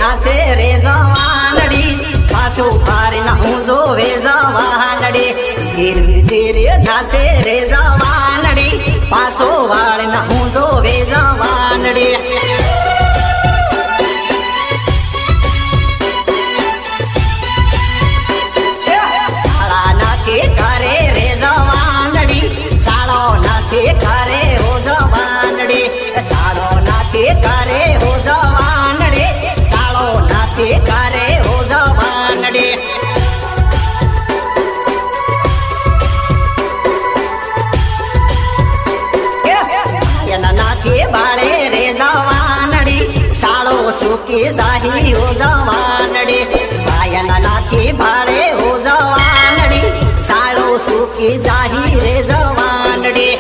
નાસે રે જવાનડી પાછું પારી ના હું જોવે જવાનડી ધીરે ધીરે નાસે રે જવાનડી પાછો વાળ ના હું જોવે જવાનડી સાળા નાખે કરે રે જવાનડી સાળો નાખે કરે હો જવાનડી સાળો નાખે કરે હો જવાનડી સાળો નાખે કરે હો જવાનડી એના નાખે બાળે રે જવાનડી સાળો સુકી જાહી હો જવાનડી ભાયના નાખે ભાડે હો જવાનડી સાળો સુકી જાહી રે જવાનડી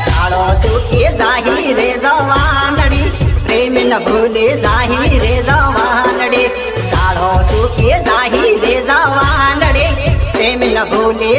સાળો સુકી જાહી રે જવાનડી પ્રેમ ન ભૂલે જાહી રે જવાનડી સાળો સુકી જાહી રે જવાનડી પ્રેમ ન ભૂલે